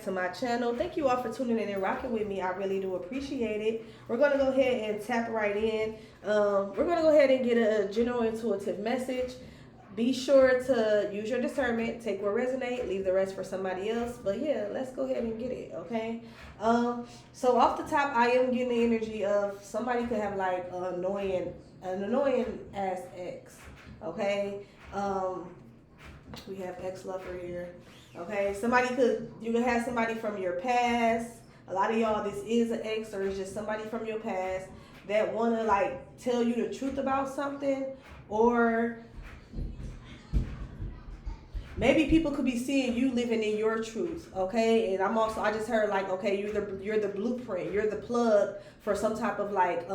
To my channel. Thank you all for tuning in and rocking with me. I really do appreciate it. We're going to go ahead and tap right in. We're going to go ahead and get a general intuitive message. Be sure to use your discernment, take what resonate, leave the rest for somebody else. But yeah, let's go ahead and get it, okay? So off the top, I am getting the energy of somebody could have like an annoying ass ex, okay? We have ex-lover here. Okay, you could have somebody from your past. A lot of y'all, this is an ex or it's just somebody from your past that want to like tell you the truth about something, or maybe people could be seeing you living in your truth, okay? And I just heard like, okay, you're the blueprint, you're the plug for some type of like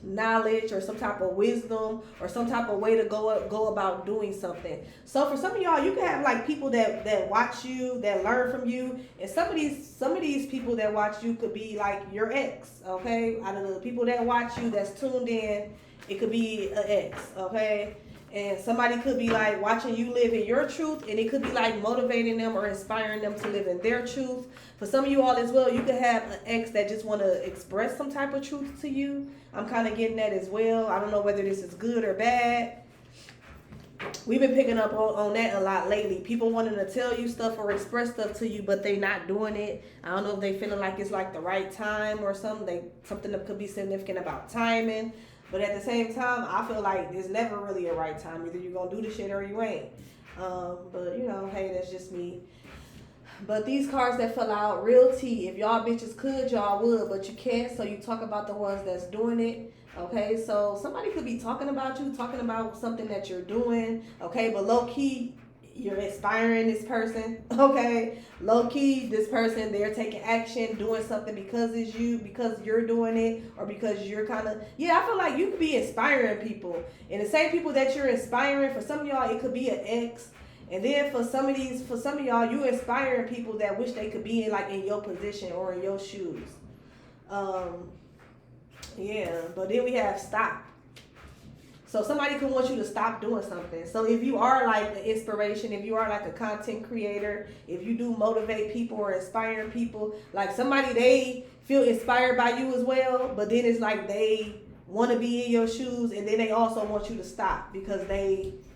knowledge or some type of wisdom or some type of way to go about doing something. So for some of y'all, you can have like people that watch you, that learn from you, and some of these people that watch you could be like your ex, okay? Out of the people that watch you that's tuned in, it could be an ex, okay? And somebody could be like watching you live in your truth, and it could be like motivating them or inspiring them to live in their truth. For some of you all as well, you could have an ex that just want to express some type of truth to you. I'm kind of getting that as well. I don't know whether this is good or bad. We've been picking up on that a lot lately. People wanting to tell you stuff or express stuff to you, but they not doing it. I don't know if they feeling like it's like the right time or something. Something that could be significant about timing. But at the same time, I feel like there's never really a right time. Either you're going to do the shit or you ain't. But, you know, hey, that's just me. But these cards that fell out, real tea. If y'all bitches could, y'all would. But you can't, so you talk about the ones that's doing it. Okay, so somebody could be talking about you, talking about something that you're doing. Okay, but low-key, you're inspiring this person, okay? Low-key, this person, they're taking action, doing something because it's you, because you're doing it, or because you're kind of, yeah, I feel like you could be inspiring people. And the same people that you're inspiring, for some of y'all, it could be an ex. And then for some of y'all, you inspiring people that wish they could be in your position or in your shoes. Yeah, but then we have stop. So somebody could want you to stop doing something. So if you are like an inspiration, if you are like a content creator, if you do motivate people or inspire people, like somebody, they feel inspired by you as well, but then it's like they want to be in your shoes, and then they also want you to stop because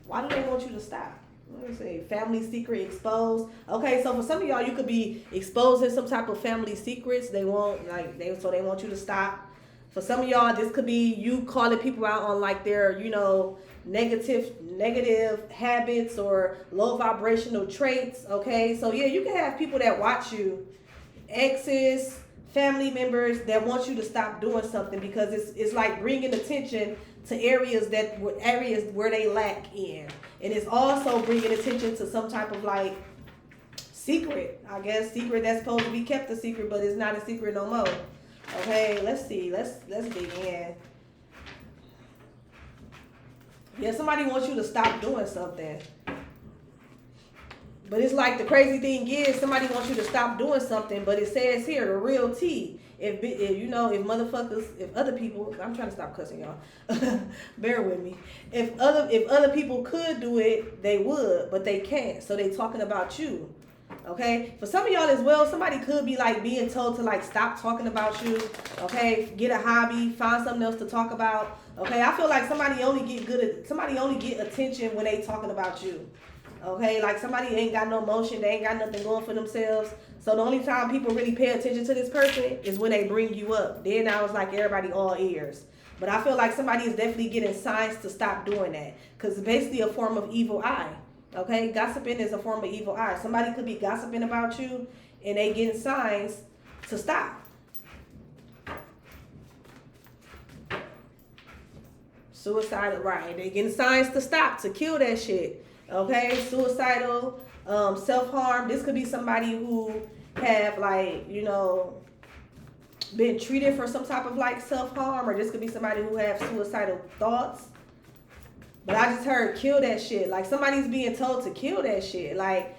why do they want you to stop? Let me see, family secret exposed. Okay, so for some of y'all, you could be exposing some type of family secrets. They want you to stop. For some of y'all, this could be you calling people out on like their, negative habits or low vibrational traits. Okay, so yeah, you can have people that watch you, exes, family members that want you to stop doing something because it's like bringing attention to areas where they lack in, and it's also bringing attention to some type of like secret. I guess secret that's supposed to be kept a secret, but it's not a secret no more. Okay, let's see. Let's dig in. Yeah, somebody wants you to stop doing something. But it's like the crazy thing is somebody wants you to stop doing something, but it says here, the real tea. If other people, I'm trying to stop cussing y'all. Bear with me. If other people could do it, they would, but they can't. So they talking about you. Okay, for some of y'all as well, somebody could be like being told to like stop talking about you. Okay, get a hobby, find something else to talk about. Okay, I feel like somebody only get attention when they talking about you. Okay, like somebody ain't got no motion, they ain't got nothing going for themselves. So the only time people really pay attention to this person is when they bring you up. Then now it's like everybody all ears. But I feel like somebody is definitely getting signs to stop doing that because it's basically a form of evil eye. Okay, gossiping is a form of evil eye. Somebody could be gossiping about you and they getting signs to stop. Suicidal, right? They getting signs to stop, to kill that shit. Okay, suicidal, self-harm. This could be somebody who have like, been treated for some type of like self-harm, or this could be somebody who have suicidal thoughts. But I just heard kill that shit. Like somebody's being told to kill that shit. Like,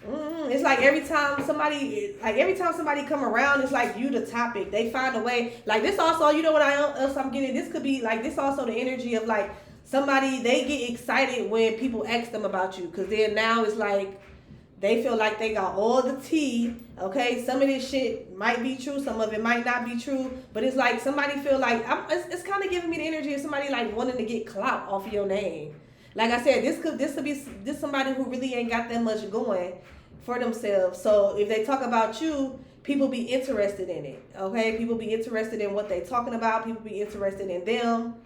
it's like every time somebody come around, it's like you the topic. They find a way. Like this also, what else I'm getting? This could be like this also the energy of like somebody, they get excited when people ask them about you. Because then now it's like They feel like they got all the tea. Okay, some of this shit might be true, some of it might not be true, but it's like somebody feel like it's kind of giving me the energy of somebody like wanting to get clout off of your name. Like I said, this could be somebody who really ain't got that much going for themselves. So if they talk about you, people be interested in it. Okay, people be interested in what they talking about. People be interested in them.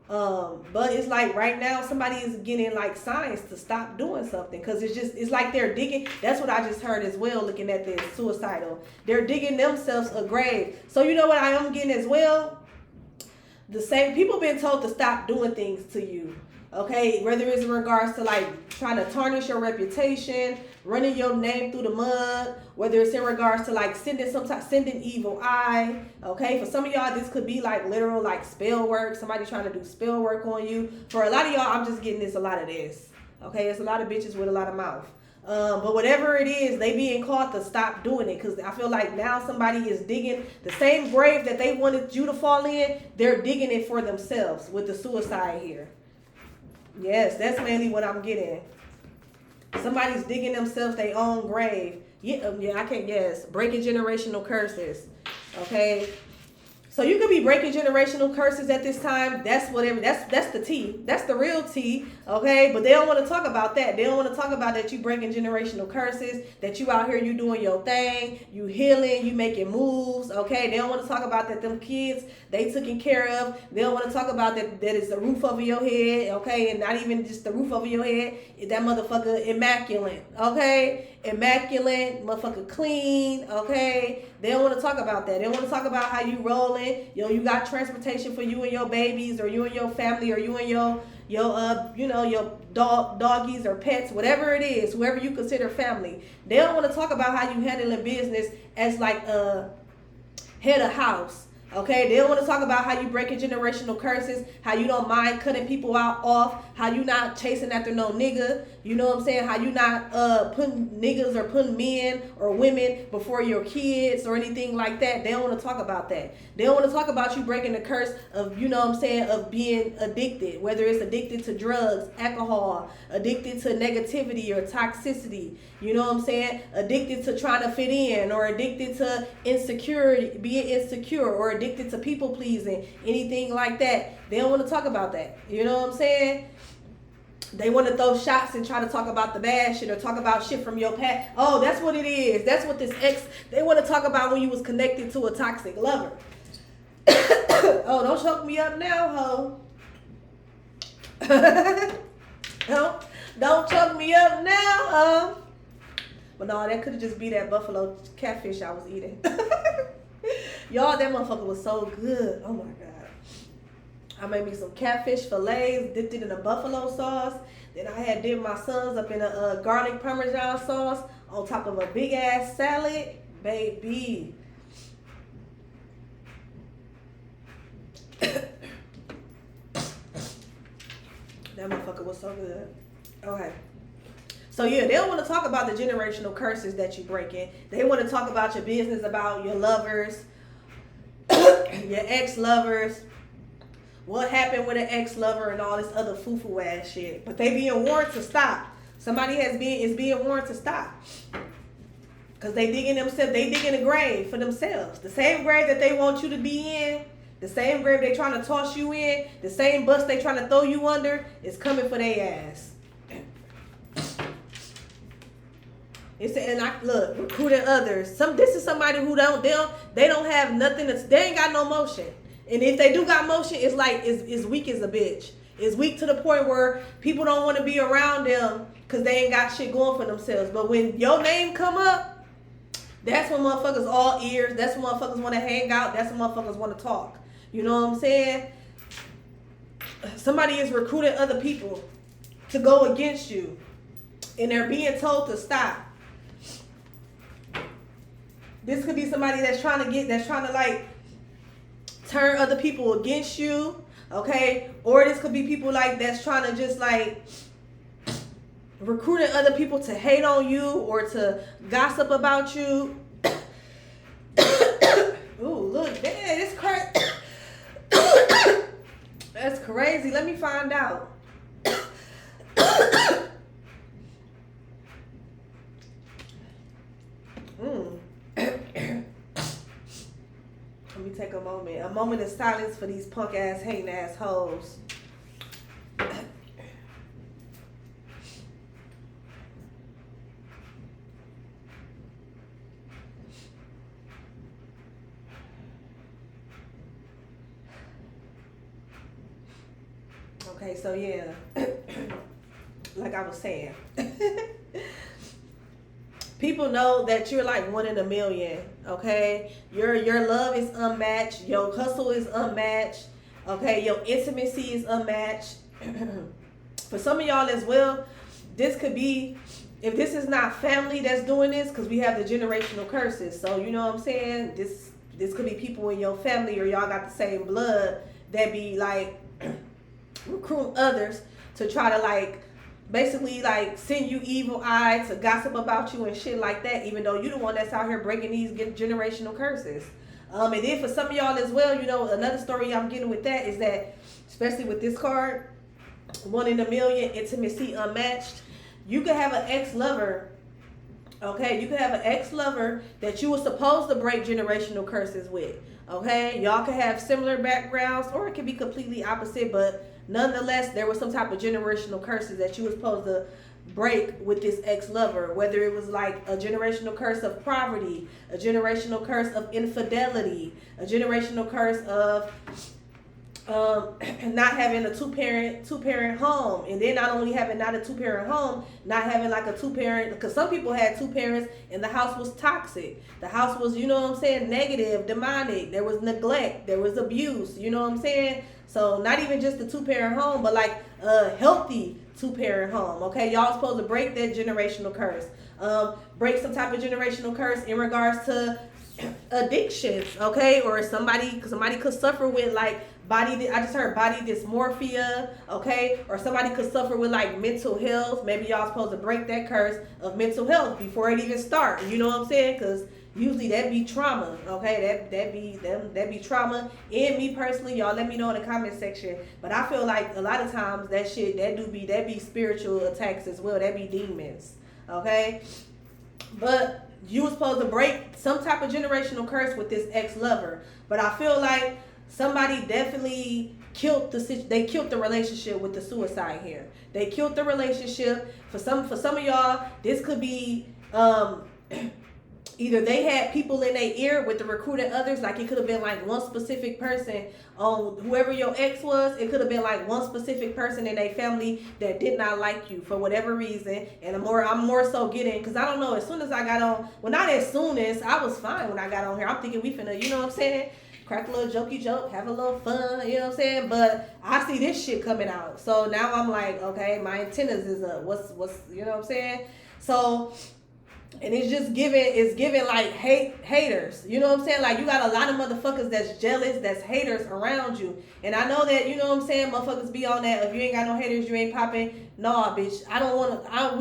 But it's like right now somebody is getting like signs to stop doing something, because it's like they're digging. That's what I just heard as well, looking at this suicidal. They're digging themselves a grave. So you know what I am getting as well? The same people been told to stop doing things to you. Okay, whether it's in regards to like trying to tarnish your reputation, running your name through the mud, whether it's in regards to like sending evil eye. Okay, for some of y'all this could be like literal like spell work, somebody trying to do spell work on you. For a lot of y'all, I'm just getting a lot of this. Okay, it's a lot of bitches with a lot of mouth. But whatever it is, they being called to stop doing it, because I feel like now somebody is digging the same grave that they wanted you to fall in. They're digging it for themselves with the suicide here. Yes, that's mainly what I'm getting. Somebody's digging themselves their own grave. Yes, breaking generational curses. Okay. So you could be breaking generational curses at this time. That's the tea. That's the real tea. Okay. But they don't want to talk about that. They don't want to talk about that you breaking generational curses, that you out here, you doing your thing, you healing, you making moves. Okay. They don't want to talk about that them kids they taken care of. They don't want to talk about that it's the roof over your head. Okay. And not even just the roof over your head. That motherfucker immaculate. Okay. Immaculate, motherfucker clean. Okay. They don't want to talk about that. They don't want to talk about how you rolling. You got transportation for you and your babies, or you and your family, or you and your doggies or pets, whatever it is, whoever you consider family. They don't want to talk about how you handling business as like a head of house. Okay, they don't want to talk about how you breaking generational curses, how you don't mind cutting people off, how you not chasing after no nigga, you know what I'm saying, how you not putting niggas or putting men or women before your kids or anything like that. They don't want to talk about that. They don't want to talk about you breaking the curse of, you know what I'm saying, of being addicted, whether it's addicted to drugs, alcohol, addicted to negativity or toxicity, you know what I'm saying, addicted to trying to fit in, or addicted to insecurity, being insecure, or addicted to people pleasing, anything like that. They don't want to talk about that. You know what I'm saying? They want to throw shots and try to talk about the bad shit, or talk about shit from your past. Oh, that's what it is. That's what this they want to talk about when you was connected to a toxic lover. Oh, don't choke me up now, ho. Don't choke me up now, ho. But no, that could just be that buffalo catfish I was eating. Y'all, that motherfucker was so good. Oh my God. I made me some catfish fillets, dipped it in a buffalo sauce. Then I had dipped my sons up in a garlic parmesan sauce on top of a big ass salad. Baby. That motherfucker was so good. Okay. So yeah, they don't want to talk about the generational curses that you breaking. They want to talk about your business, about your lovers, your ex-lovers, what happened with an ex-lover, and all this other foo-foo ass shit. But they being warned to stop. Somebody is being warned to stop. Because they digging a grave for themselves. The same grave that they want you to be in, the same grave they trying to toss you in, the same bus they trying to throw you under, is coming for their ass. Look, recruiting others. This is somebody who they don't have nothing. They ain't got no motion. And if they do got motion, it's like it's weak as a bitch. It's weak to the point where people don't want to be around them because they ain't got shit going for themselves. But when your name come up, that's when motherfuckers all ears. That's when motherfuckers want to hang out. That's when motherfuckers want to talk. You know what I'm saying? Somebody is recruiting other people to go against you, and they're being told to stop. This could be somebody that's trying to like turn other people against you, okay? Or this could be people like that's trying to just like recruiting other people to hate on you or to gossip about you. Ooh, look, damn, it's crazy. That's crazy. Let me find out. take a moment of silence for these punk ass, hating ass hoes. Okay, so yeah, like I was saying, people know that you're like one in a million. Okay, your love is unmatched. Your hustle is unmatched. Okay, your intimacy is unmatched. For some of y'all as well, this could be, if this is not family that's doing this, because we have the generational curses. So you know what I'm saying. This could be people in your family or y'all got the same blood that be like recruiting others to try to like basically like send you evil eye, to gossip about you and shit like that, even though you the one that's out here breaking these generational curses. And then for some of y'all as well, you know, another story I'm getting with that is that, especially with this card, one in a million, intimacy unmatched, you could have an ex-lover. Okay, you could have an ex-lover that you were supposed to break generational curses with. Okay, y'all could have similar backgrounds, or it could be completely opposite, but nonetheless, there was some type of generational curses that you were supposed to break with this ex-lover, whether it was like a generational curse of poverty, a generational curse of infidelity, a generational curse of not having a two-parent home, and then not only having not a two-parent home, not having like a two-parent, because some people had two parents and the house was toxic. The house was, you know what I'm saying, negative, demonic. There was neglect, there was abuse, you know what I'm saying? So not even just a two-parent home, but like a healthy two-parent home. Okay, y'all supposed to break that generational curse. Break some type of generational curse in regards to addictions, okay? Or somebody could suffer with like body dysmorphia, okay? Or somebody could suffer with like mental health. Maybe y'all supposed to break that curse of mental health before it even starts. You know what I'm saying? Because usually that be trauma, okay? That be trauma. And me personally, y'all let me know in the comment section. But I feel like a lot of times that be spiritual attacks as well. That be demons, okay? But you were supposed to break some type of generational curse with this ex-lover. But I feel like somebody definitely killed the relationship with the suicide here. They killed the relationship. For some of y'all, this could be either they had people in their ear with the recruited others, like it could have been like one specific person on whoever your ex was. It could have been like one specific person in their family that did not like you for whatever reason. And I'm more so getting, because I don't know, as soon as I got on, well, not as soon as, I was fine when I got on here. I'm thinking we finna, you know what I'm saying, crack a little jokey joke, have a little fun, you know what I'm saying? But I see this shit coming out. So now I'm like, okay, my antennas is up. What's you know what I'm saying? So, and it's giving like haters. You know what I'm saying? Like you got a lot of motherfuckers that's jealous, that's haters around you. And I know that, you know what I'm saying, motherfuckers be on that, if you ain't got no haters, you ain't popping. Nah, bitch. I don't know. I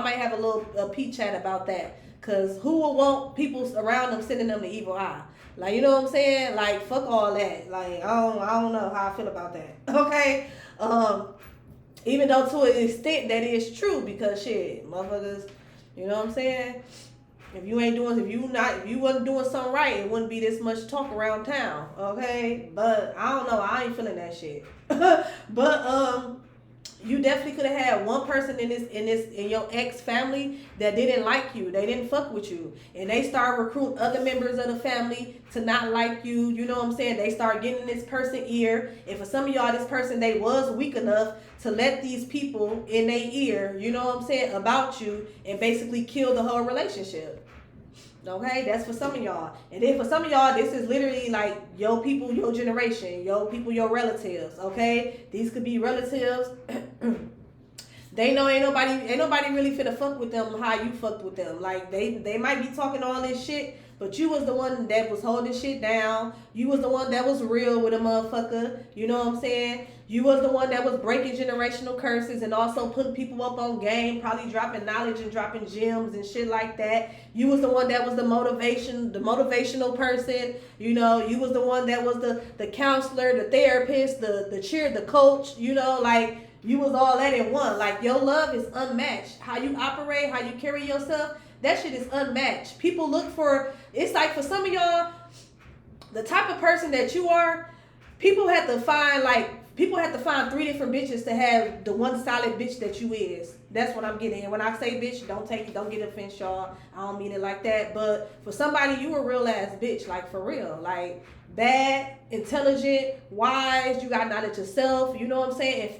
might have a little peep chat about that. Cause who will want people around them sending them the evil eye? Like, you know what I'm saying? Like, fuck all that. Like, I don't know how I feel about that. Okay? Even though to an extent that is true, because shit, motherfuckers, you know what I'm saying? If you wasn't doing something right, it wouldn't be this much talk around town. Okay? But I don't know, I ain't feeling that shit. But you definitely could have had one person in your ex family that didn't like you. They didn't fuck with you. And they start recruiting other members of the family to not like you. You know what I'm saying? They start getting this person ear. And for some of y'all, this person, they was weak enough to let these people in their ear, you know what I'm saying, about you, and basically kill the whole relationship. Okay, that's for some of y'all. And then for some of y'all, this is literally like your people, your generation, your people, your relatives. Okay, these could be relatives. They know ain't nobody really finna fuck with them how you fucked with them. Like they might be talking all this shit, but you was the one that was holding shit down. You was the one that was real with a motherfucker. You know what I'm saying? You was the one that was breaking generational curses and also putting people up on game, probably dropping knowledge and dropping gems and shit like that. You was the one that was the motivational person. You know, you was the one that was the counselor, the therapist, the cheer, the coach, you know, like you was all that in one. Like your love is unmatched. How you operate, how you carry yourself, that shit is unmatched. People look for, it's like for some of y'all, the type of person that you are, people have to find 3 different bitches to have the one solid bitch that you is. That's what I'm getting. And when I say bitch, don't get offense, y'all. I don't mean it like that. But for somebody, you a real ass bitch, like for real. Like bad, intelligent, wise, you got knowledge yourself, you know what I'm saying? And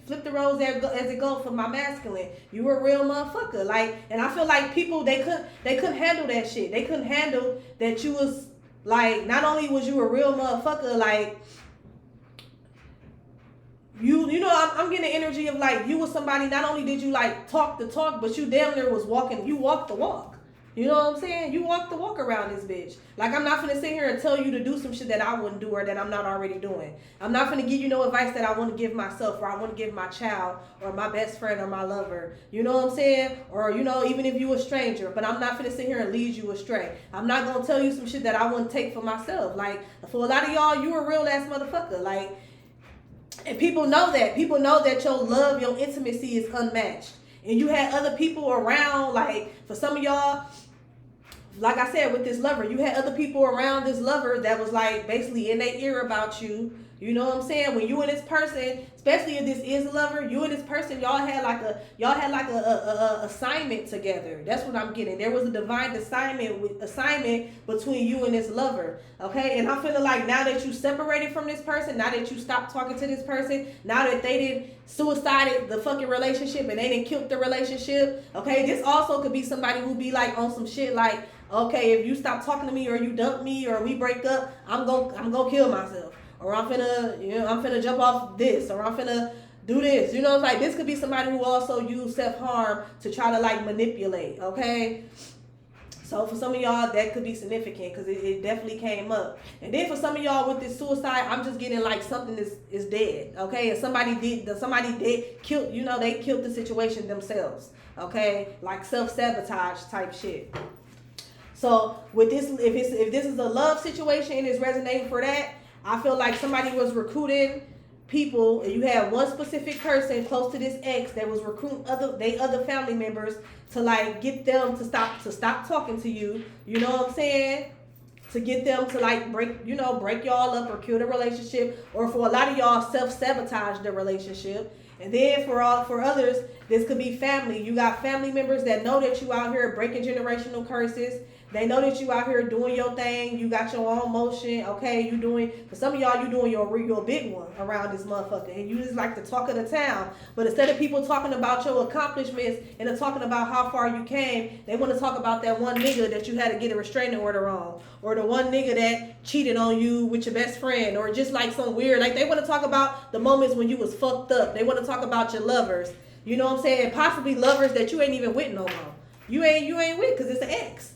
flip the roles as it goes for my masculine. You a real motherfucker. Like, and I feel like people, they couldn't handle that shit. They couldn't handle that you was like, not only was you a real motherfucker, like, you know, I'm getting the energy of like, you was somebody, not only did you like talk the talk, but you damn near was walking, you walked the walk. You know what I'm saying? You walk the walk around this bitch. Like, I'm not finna sit here and tell you to do some shit that I wouldn't do or that I'm not already doing. I'm not finna give you no advice that I want to give myself or I want to give my child or my best friend or my lover. You know what I'm saying? Or, you know, even if you a stranger. But I'm not finna sit here and lead you astray. I'm not gonna tell you some shit that I wouldn't take for myself. Like, for a lot of y'all, you a real ass motherfucker. Like, and people know that. People know that your love, your intimacy is unmatched. And you had other people around, like, for some of y'all, like I said, with this lover, you had other people around this lover that was like basically in their ear about you. You know what I'm saying? When you and this person, especially if this is a lover, you and this person, y'all had like a assignment together. That's what I'm getting. There was a divine assignment between you and this lover. Okay, and I'm feeling like now that you separated from this person, now that you stopped talking to this person, now that they didn't suicided the fucking relationship and they didn't kill the relationship. Okay, this also could be somebody who be like on some shit like, okay, if you stop talking to me or you dump me or we break up, I'm gonna kill myself. Or I'm finna jump off this, or I'm finna do this. You know, it's like this could be somebody who also use self-harm to try to like manipulate, okay? So for some of y'all, that could be significant because it definitely came up. And then for some of y'all with this suicide, I'm just getting like something is dead, okay? And somebody did kill, you know, they killed the situation themselves, okay? Like self-sabotage type shit. So with this, if this is a love situation and it's resonating for that, I feel like somebody was recruiting people, and you had one specific person close to this ex that was recruiting other family members to like get them to stop talking to you. You know what I'm saying? To get them to like break y'all up or kill the relationship, or for a lot of y'all self-sabotage the relationship. And then for others, this could be family. You got family members that know that you out here breaking generational curses. They know that you out here doing your thing. You got your own motion, okay? For some of y'all, you doing your big one around this motherfucker. And you just like the talk of the town. But instead of people talking about your accomplishments and talking about how far you came, they want to talk about that one nigga that you had to get a restraining order on. Or the one nigga that cheated on you with your best friend. Or just like some weird, like they want to talk about the moments when you was fucked up. They want to talk about your lovers. You know what I'm saying? And possibly lovers that you ain't even with no more. You ain't with because it's an ex.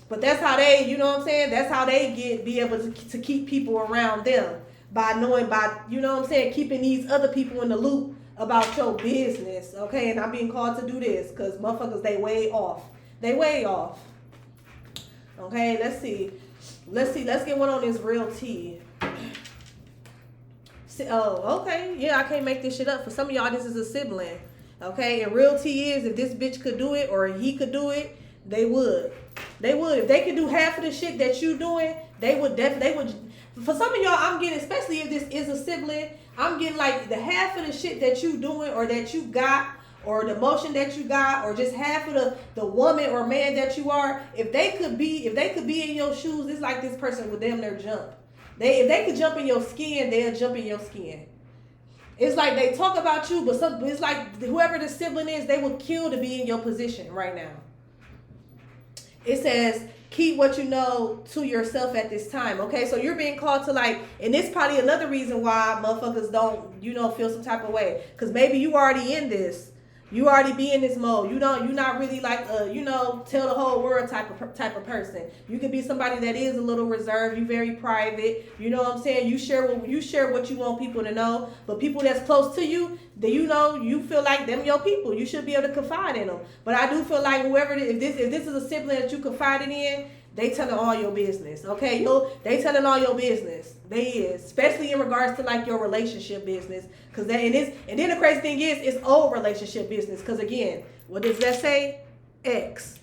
But that's how they, you know what I'm saying? That's how they be able to keep people around them you know what I'm saying, keeping these other people in the loop about your business, okay? And I'm being called to do this because motherfuckers, they way off. Okay, let's see. Let's get one on this real tea. Oh, okay. Yeah, I can't make this shit up. For some of y'all, this is a sibling. Okay, and real tea is if this bitch could do it or he could do it, they would. If they could do half of the shit that you doing, they would. For some of y'all, I'm getting, especially if this is a sibling, I'm getting like the half of the shit that you doing or that you got or the emotion that you got or just half of the woman or man that you are, if they could be in your shoes, it's like this person would damn near jump. If they could jump in your skin, they'll jump in your skin. It's like they talk about you, but it's like whoever the sibling is, they would kill to be in your position right now. It says, keep what you know to yourself at this time. Okay, so you're being called to like, and this probably another reason why motherfuckers don't, feel some type of way. Because maybe you already in this. You already be in this mode. You're not really like tell the whole world type of person. You could be somebody that is a little reserved. You very private. You know what I'm saying? You share what you want people to know. But people that's close to you, you feel like them your people. You should be able to confide in them. But I do feel like if this is a sibling that you confided in, they telling all your business, okay? They telling all your business. They is, especially in regards to like your relationship business, and then the crazy thing is, it's old relationship business. Because again, what does that say? Ex.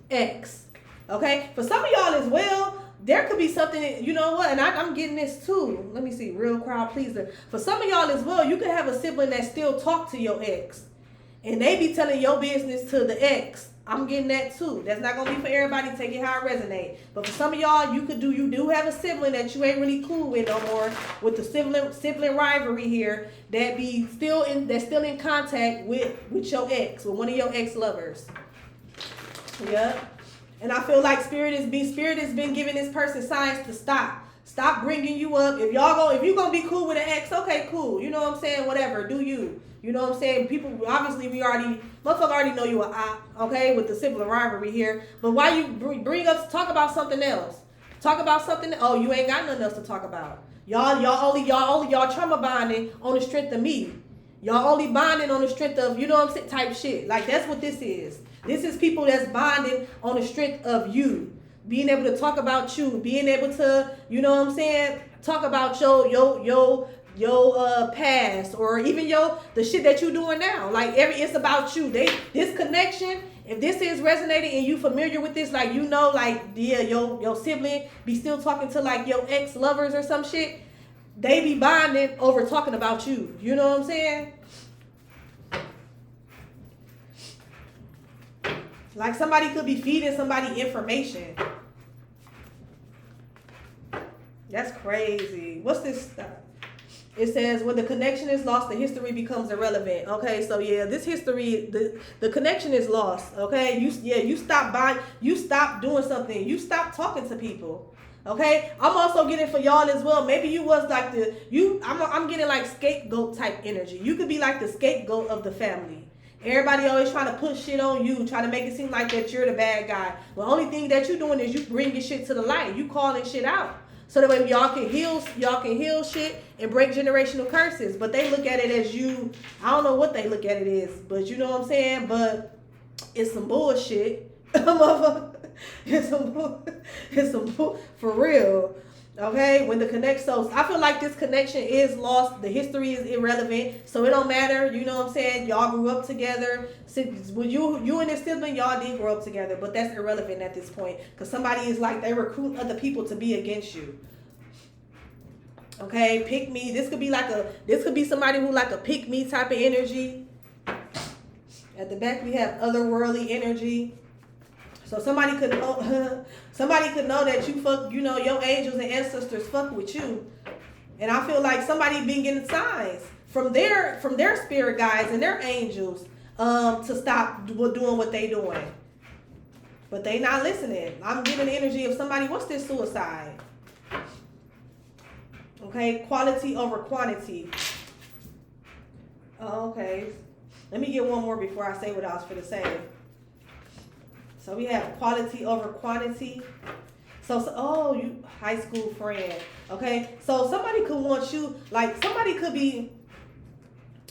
ex. Okay? For some of y'all as well, there could be something, you know what, and I'm getting this too. Let me see, real crowd pleaser. For some of y'all as well, you could have a sibling that still talk to your ex. And they be telling your business to the ex. I'm getting that too. That's not gonna be for everybody. Take it how it resonate. But for some of y'all, you do have a sibling that you ain't really cool with no more. With the sibling rivalry here, that's still in contact with your ex, with one of your ex lovers. Yeah. And I feel like spirit has been giving this person signs to stop bringing you up. If you gonna be cool with an ex, okay, cool. You know what I'm saying? Whatever, do you? You know what I'm saying? People, obviously, motherfucker already know you a op, okay, with the sibling rivalry here. But why you talk about something else? Talk about something. Oh, you ain't got nothing else to talk about. Y'all trauma bonding on the strength of me. Y'all only bonding on the strength of, you know what I'm saying, type shit. Like, that's what this is. This is people that's bonding on the strength of you. Being able to talk about you. Being able to, you know what I'm saying, talk about your past, or even the shit that you doing now. Like, it's about you. This connection, if this is resonating and you familiar with this, like, you know, like, yeah, your sibling be still talking to like your ex lovers or some shit, they be bonding over talking about you. You know what I'm saying? Like, somebody could be feeding somebody information. That's crazy. What's this stuff? It says, when the connection is lost, the history becomes irrelevant. Okay, so yeah, this history, the connection is lost. Okay, you stop doing something. You stop talking to people. Okay, I'm also getting for y'all as well. Maybe you was like I'm getting like scapegoat type energy. You could be like the scapegoat of the family. Everybody always trying to put shit on you, trying to make it seem like that you're the bad guy. The only thing that you're doing is you bringing shit to the light. You calling shit out. So that way y'all can heal shit and break generational curses. But they look at it as I don't know what they look at it as, but you know what I'm saying? But it's some bullshit. It's some for real. Okay, when so I feel like this connection is lost. The history is irrelevant, so it don't matter. You know what I'm saying? Y'all grew up together. When you and this sibling, y'all did grow up together, but that's irrelevant at this point because somebody is like they recruit other people to be against you. Okay, pick me. This could be somebody who like a pick me type of energy. At the back we have otherworldly energy. So somebody could know that your angels and ancestors fuck with you. And I feel like somebody been getting signs from their spirit guides and their angels to stop doing what they doing. But they not listening. I'm getting the energy of somebody, what's this suicide? Okay, quality over quantity. Oh, okay. Let me get one more before I say what I was going to say. So we have quality over quantity. So you high school friend. Okay, so somebody could want you, like somebody could be,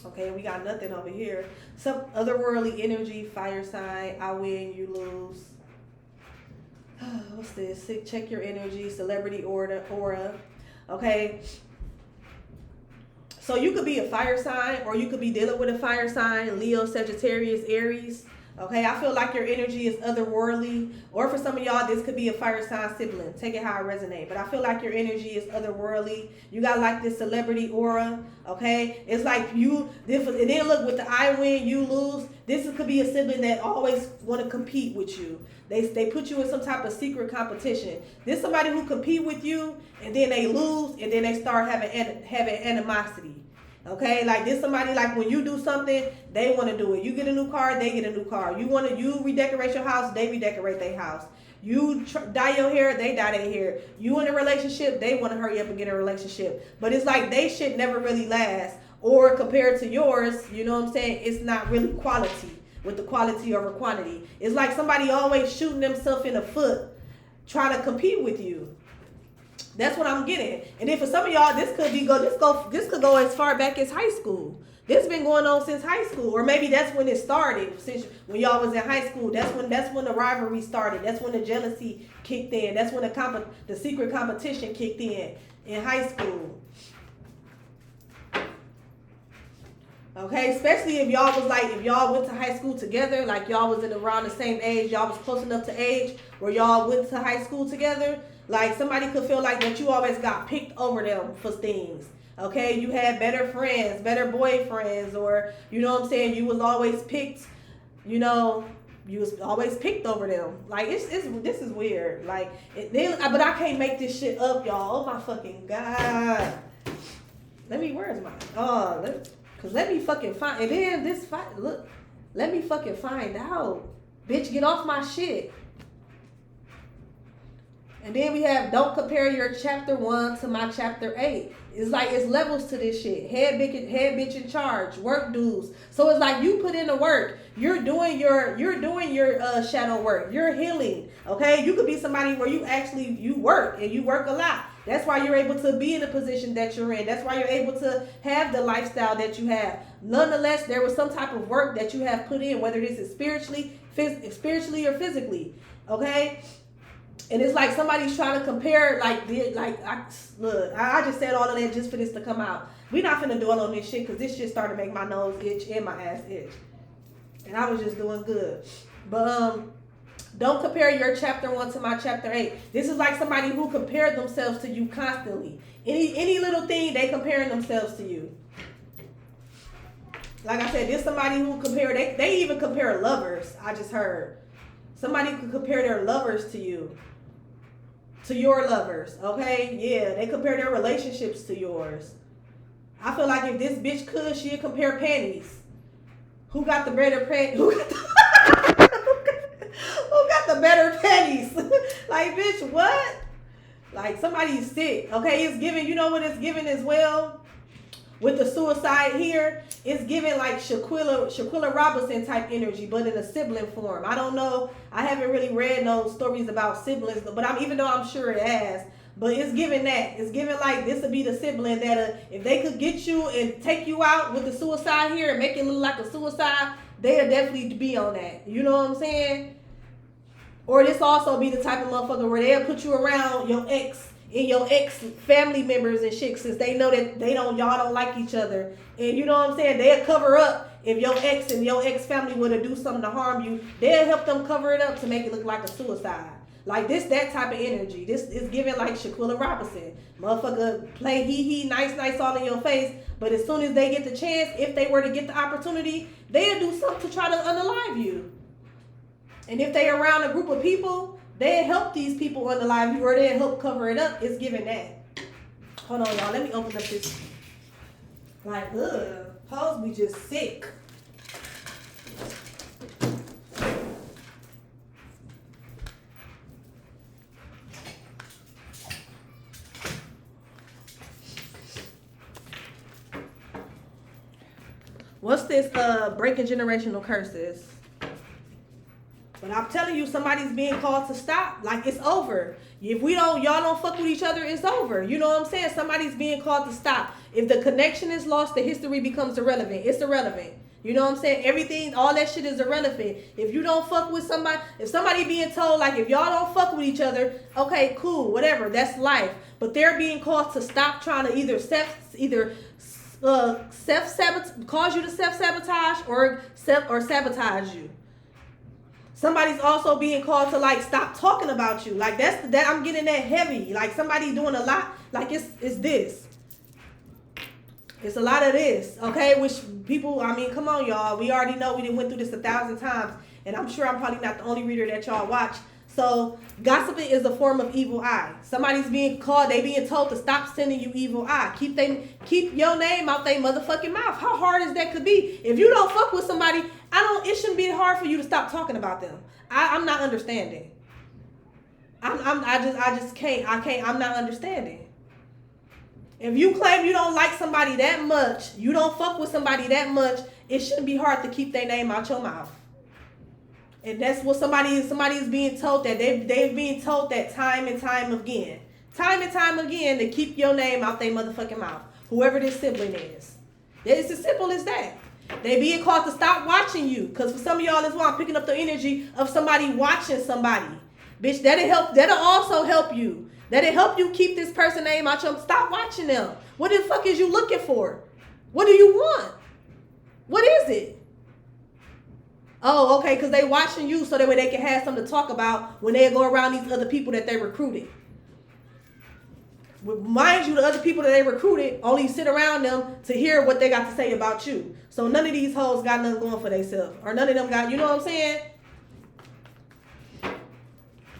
okay, we got nothing over here. Some otherworldly energy, fire sign, I win, you lose. What's this? Check your energy, celebrity aura. Okay. So you could be a fire sign, or you could be dealing with a fire sign, Leo, Sagittarius, Aries. Okay, I feel like your energy is otherworldly, or for some of y'all, this could be a fire sign sibling. Take it how it resonates. But I feel like your energy is otherworldly. You got like this celebrity aura. Okay, it's like and then look, with the I win, you lose. This could be a sibling that always want to compete with you. They put you in some type of secret competition. This somebody who compete with you, and then they lose, and then they start having animosity. Okay, like this somebody, like when you do something, they want to do it. You get a new car, they get a new car. You redecorate your house, they redecorate their house. You dye your hair, they dye their hair. You in a relationship, they want to hurry up and get a relationship. But it's like they shit never really lasts. Or compared to yours, you know what I'm saying? It's not really quality, with the quality over quantity. It's like somebody always shooting themselves in the foot, trying to compete with you. That's what I'm getting. And then for some of y'all, this could go as far back as high school. This has been going on since high school, or maybe that's when it started. Since when y'all was in high school, that's when the rivalry started. That's when the jealousy kicked in. That's when the secret competition kicked in high school. Okay, especially if y'all was like, if y'all went to high school together, like y'all was around the same age, y'all was close enough to age where y'all went to high school together. Like somebody could feel like that you always got picked over them for things. Okay, you had better friends, better boyfriends, or you know what I'm saying, you was always picked, you know, you was always picked over them. Like this is weird. Like but I can't make this shit up, y'all. Oh my fucking god. Where's mine? Cause let me fucking find, and then this fight, look, let me fucking find out. Bitch, get off my shit. And then we have, don't compare your chapter 1 to my chapter 8. It's like, it's levels to this shit. Head bitch in charge, work dues. So it's like you put in the work. You're doing your shadow work. You're healing. Okay? You could be somebody where you work and you work a lot. That's why you're able to be in the position that you're in. That's why you're able to have the lifestyle that you have. Nonetheless, there was some type of work that you have put in, whether this is spiritually or physically. Okay? And it's like somebody's trying to compare, I just said all of that just for this to come out. We're not finna dwell on this shit because this shit started to make my nose itch and my ass itch. And I was just doing good. But don't compare your chapter 1 to my chapter 8. This is like somebody who compared themselves to you constantly. Any little thing, they comparing themselves to you. Like I said, there's somebody who they even compare lovers, I just heard. Somebody could compare their lovers to you. To your lovers, okay? Yeah, they compare their relationships to yours. I feel like if this bitch could, she'd compare panties. Who got the better panties? Who got the better panties? Like, bitch, what? Like, somebody's sick, okay? It's giving, you know what it's giving as well? With the suicide here, it's giving like Shaquilla Robinson type energy, but in a sibling form. I don't know. I haven't really read no stories about siblings, but even though I'm sure it has, but it's giving that. It's giving like this would be the sibling that if they could get you and take you out with the suicide here and make it look like a suicide, they'll definitely be on that. You know what I'm saying? Or this also be the type of motherfucker where they'll put you around your ex and your ex family members and shit, since they know that y'all don't like each other, and you know what I'm saying, they'll cover up if your ex and your ex family were to do something to harm you. They'll help them cover it up to make it look like a suicide. Like that type of energy. This is giving like Shaquilla Robinson. Motherfucker play he nice all in your face, but as soon as they get the chance, if they were to get the opportunity, they'll do something to try to unalive you. And if they around a group of people, they help these people unalive you, or they help cover it up. It's giving that. Hold on, y'all. Let me open up this. Like, hoes be just sick. What's this breaking generational curses? But I'm telling you, somebody's being called to stop. Like, it's over. If y'all don't fuck with each other, it's over. You know what I'm saying? Somebody's being called to stop. If the connection is lost, the history becomes irrelevant. It's irrelevant. You know what I'm saying? Everything, all that shit is irrelevant. If you don't fuck with somebody, if somebody being told, like, if y'all don't fuck with each other, okay, cool, whatever, that's life. But they're being called to stop trying to either cause you to self-sabotage or sabotage you. Somebody's also being called to like stop talking about you. Like that I'm getting that heavy. Like somebody doing a lot. Like it's this. It's a lot of this. Okay, which people, I mean, come on, y'all. We already know we done went through this 1,000 times, and I'm sure I'm probably not the only reader that y'all watch. So gossiping is a form of evil eye. Somebody's being called, they being told to stop sending you evil eye. Keep your name out their motherfucking mouth. How hard as that could be. If you don't fuck with somebody, it shouldn't be hard for you to stop talking about them. I'm not understanding. I just can't, I'm not understanding. If you claim you don't like somebody that much, you don't fuck with somebody that much, it shouldn't be hard to keep their name out your mouth. And that's what somebody is being told, that they've being told that time and time again to keep your name out their motherfucking mouth. Whoever this sibling is. It's as simple as that. They being called to stop watching you. Because for some of y'all, that's why I'm picking up the energy of somebody watching somebody. Bitch, that'll also help you. That'll help you keep this person's name out your, stop watching them. What the fuck is you looking for? What do you want? What is it? Oh, okay, because they watching you so that way they can have something to talk about when they go around these other people that they recruited. Mind you, the other people that they recruited only sit around them to hear what they got to say about you. So none of these hoes got nothing going for themselves. Or none of them got, you know what I'm saying?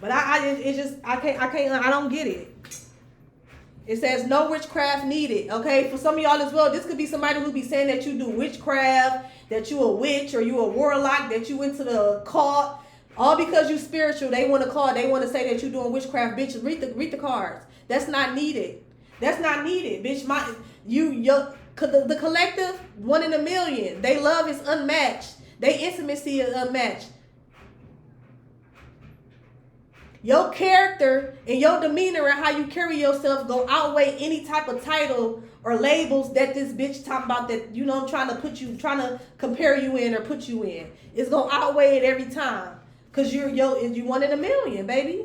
But I don't get it. It says no witchcraft needed. Okay, for some of y'all as well, this could be somebody who be saying that you do witchcraft, that you a witch or you a warlock, that you into the cult, all because you spiritual. They want to call. They want to say that you doing witchcraft, bitch. Read the cards. That's not needed. That's not needed, bitch. The collective, 1 in a million. They love is unmatched. They intimacy is unmatched. Your character and your demeanor and how you carry yourself go outweigh any type of title or labels that this bitch talking about that, you know, I'm trying to compare you in or put you in. It's gonna outweigh it every time. Cause you 1 in a million, baby.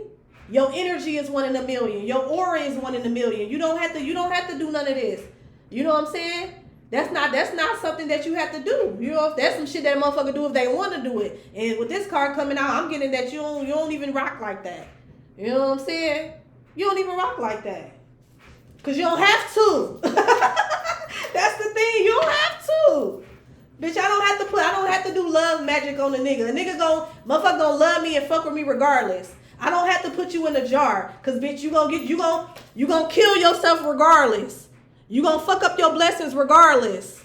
Your energy is 1 in a million. Your aura is 1 in a million. You don't have to do none of this. You know what I'm saying? That's not something that you have to do. You know, that's some shit that a motherfucker do if they want to do it. And with this card coming out, I'm getting that you don't even rock like that. You know what I'm saying? You don't even rock like that. Cause you don't have to. That's the thing. You don't have to. Bitch, I don't have to do love magic on a nigga. A nigga motherfucker gonna love me and fuck with me regardless. I don't have to put you in a jar. Cause bitch, you gonna kill yourself regardless. You gonna fuck up your blessings regardless.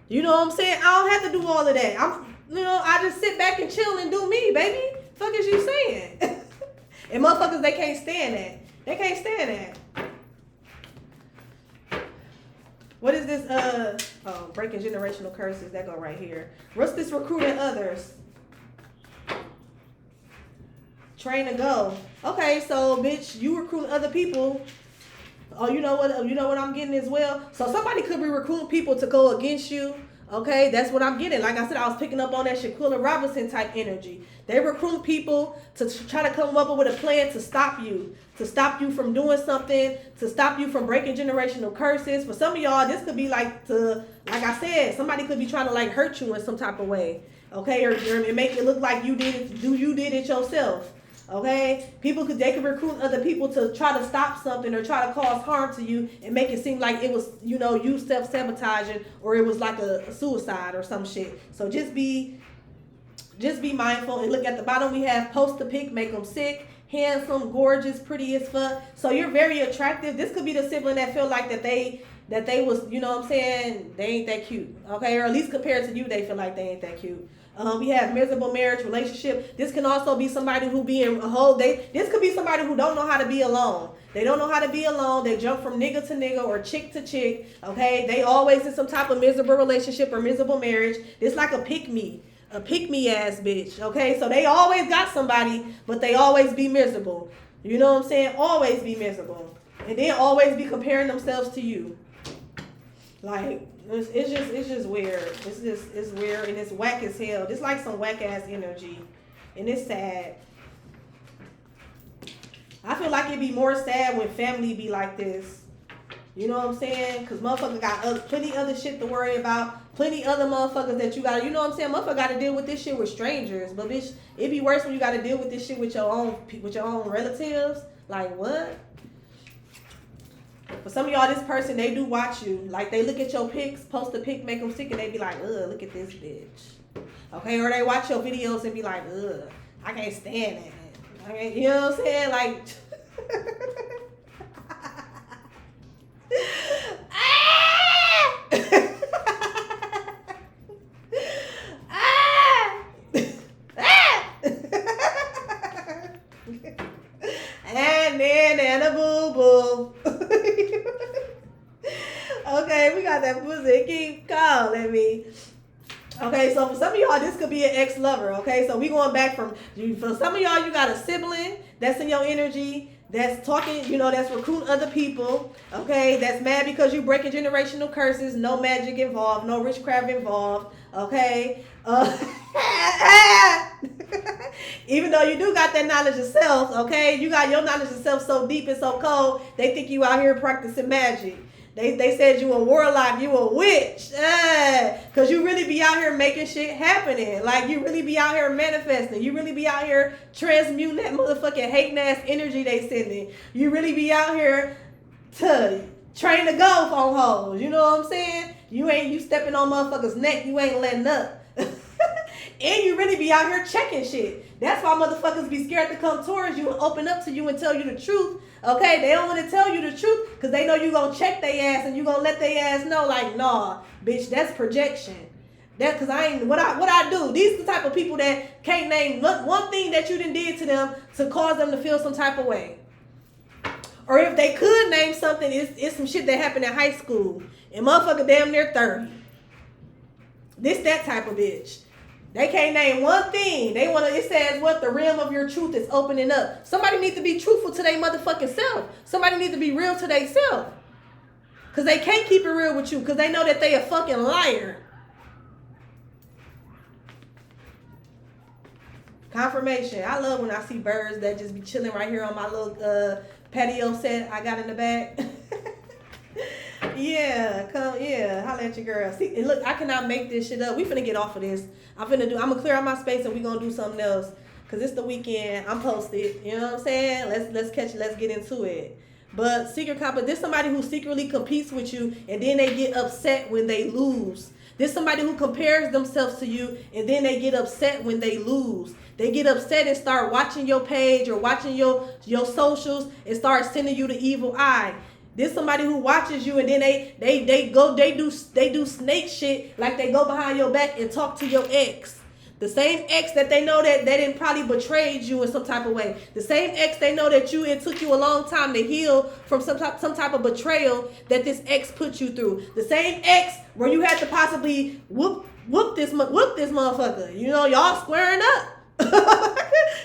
You know what I'm saying? I don't have to do all of that. I just sit back and chill and do me, baby. Fuck is you saying? And motherfuckers, they can't stand that. They can't stand that. What is this? Breaking generational curses. That go right here. What's this recruiting others? Train to go. Okay, so bitch, you recruit other people. Oh, you know what I'm getting as well? So somebody could be recruiting people to go against you. Okay, that's what I'm getting. Like I said, I was picking up on that Shaquilla Robinson type energy. They recruit people to try to come up with a plan to stop you from doing something, to stop you from breaking generational curses. For some of y'all, this could be like I said, somebody could be trying to like hurt you in some type of way. Okay, or make it look like you did it yourself. Okay, they could recruit other people to try to stop something or try to cause harm to you and make it seem like it was, you self-sabotaging or it was like a suicide or some shit. So just be mindful and look at the bottom. We have post a pic, make them sick, handsome, gorgeous, pretty as fuck. So you're very attractive. This could be the sibling that feel like that they was, you know what I'm saying, they ain't that cute. Okay, or at least compared to you, they feel like they ain't that cute. We have miserable marriage, relationship. This can also be somebody who be in a whole day. This could be somebody who don't know how to be alone. They don't know how to be alone. They jump from nigga to nigga or chick to chick. Okay, they always in some type of miserable relationship or miserable marriage. It's like a pick me ass bitch. Okay, so they always got somebody, but they always be miserable. You know what I'm saying? Always be miserable, and then always be comparing themselves to you. Like. It's just weird. It's weird and it's whack as hell. It's like some whack ass energy, and it's sad. I feel like it'd be more sad when family be like this. You know what I'm saying? Cause motherfucker got plenty other shit to worry about. Plenty other motherfuckers that you got. You know what I'm saying? Motherfucker got to deal with this shit with strangers. But bitch, it'd be worse when you got to deal with this shit with your own relatives. Like what? For some of y'all, this person, they do watch you. Like, they look at your pics, post a pic, make them sick, and they be like, ugh, look at this bitch. Okay, or they watch your videos and be like, ugh, I can't stand that. Okay, you know what I'm saying? Like, and a boo-boo. Okay, we got that pussy. Keep calling me. Okay, so for some of y'all, this could be an ex-lover. Okay, so we going back for some of y'all, you got a sibling that's in your energy, that's talking, that's recruiting other people. Okay, that's mad because you breaking generational curses. No magic involved, no witchcraft involved. Okay, even though you do got that knowledge of self. Okay, you got your knowledge of self so deep and so cold, they think you out here practicing magic. They said you a warlock, you a witch. Cause you really be out here making shit happening. Like you really be out here manifesting. You really be out here transmuting that motherfucking hating ass energy they sending. You really be out here to train to golf on hoes. You know what I'm saying? You stepping on motherfuckers' neck, you ain't letting up. And you really be out here checking shit. That's why motherfuckers be scared to come towards you and open up to you and tell you the truth. Okay, they don't want to tell you the truth because they know you gonna check their ass and you gonna let their ass know like, nah, bitch, that's projection. That's because I ain't what I do. These are the type of people that can't name one thing that you done did to them to cause them to feel some type of way. Or if they could name something, it's some shit that happened in high school and motherfucker damn near 30. This that type of bitch. They can't name one thing. They want to, it says what the realm of your truth is opening up. Somebody needs to be truthful to their motherfucking self. Somebody needs to be real to their self. Because they can't keep it real with you because they know that they a fucking liar. Confirmation. I love when I see birds that just be chilling right here on my little patio set I got in the back. Yeah, holla at your girl. See, and look, I cannot make this shit up. We finna get off of this. I'm gonna clear out my space and we gonna do something else. Cause it's the weekend. I'm posted. You know what I'm saying? Let's get into it. But this somebody who secretly competes with you and then they get upset when they lose. This somebody who compares themselves to you and then they get upset when they lose. They get upset and start watching your page or watching your socials and start sending you the evil eye. This somebody who watches you and then they do snake shit, like they go behind your back and talk to your ex. The same ex that they know that they didn't probably betrayed you in some type of way. The same ex they know that it took you a long time to heal from some type of betrayal that this ex put you through. The same ex where you had to possibly whoop this motherfucker. You know, y'all squaring up.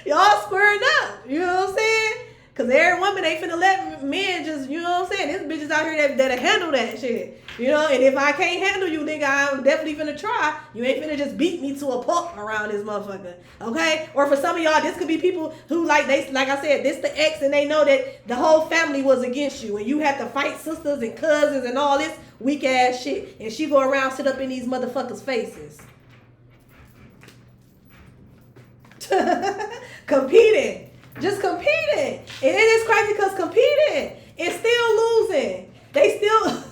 Y'all squaring up. You know what I'm saying? Because every woman ain't finna let men just, you know what I'm saying? There's bitches out here that'll handle that shit. You know, and if I can't handle you, nigga, I'm definitely finna try. You ain't finna just beat me to a pulp around this motherfucker. Okay? Or for some of y'all, this could be people who like I said, this the ex and they know that the whole family was against you and you had to fight sisters and cousins and all this weak ass shit. And she go around sit up in these motherfuckers' faces. Competing. Just competing. And it is crazy because competing is still losing. They still...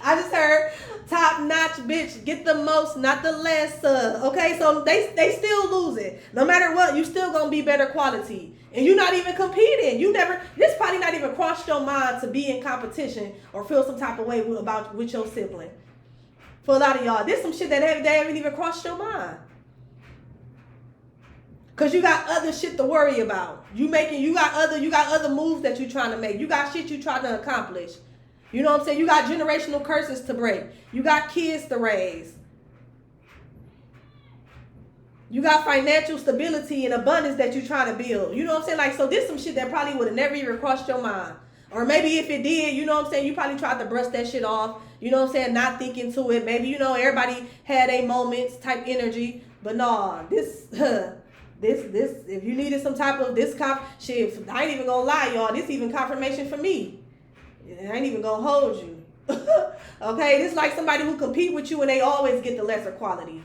I just heard top notch bitch, get the most, not the less. Okay, so they still losing. No matter what, you still gonna be better quality. And you're not even competing. This probably not even crossed your mind to be in competition or feel some type of way with your sibling. For a lot of y'all, this some shit that they haven't even crossed your mind. Cause you got other shit to worry about. You got other moves that you trying to make. You got shit you trying to accomplish. You know what I'm saying? You got generational curses to break. You got kids to raise. You got financial stability and abundance that you trying to build. You know what I'm saying? Like, so this some shit that probably would have never even crossed your mind. Or maybe if it did, you know what I'm saying? You probably tried to brush that shit off. You know what I'm saying? Not thinking to it. Maybe, you know, everybody had a moments type energy. But nah, this, if you needed some type of shit, I ain't even gonna lie, y'all. This even confirmation for me. I ain't even gonna hold you. Okay, this is like somebody who compete with you and they always get the lesser quality.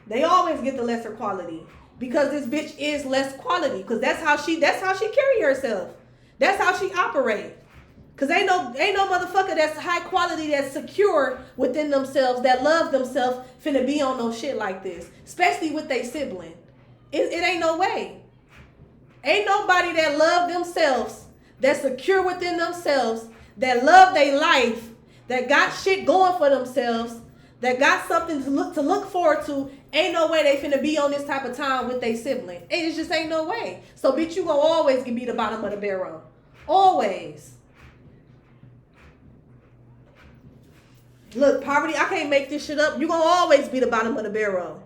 They always get the lesser quality because this bitch is less quality. Because that's how she carry herself. That's how she operate. Because ain't no motherfucker that's high quality, that's secure within themselves, that love themselves, finna be on no shit like this, especially with their sibling. It ain't no way. Ain't nobody that love themselves, that's secure within themselves, that love their life, that got shit going for themselves, that got something to look forward to. Ain't no way they finna be on this type of time with their sibling. It just ain't no way. So bitch, you gonna always be the bottom of the barrel. Always. Look, poverty, I can't make this shit up. You gonna always be the bottom of the barrel.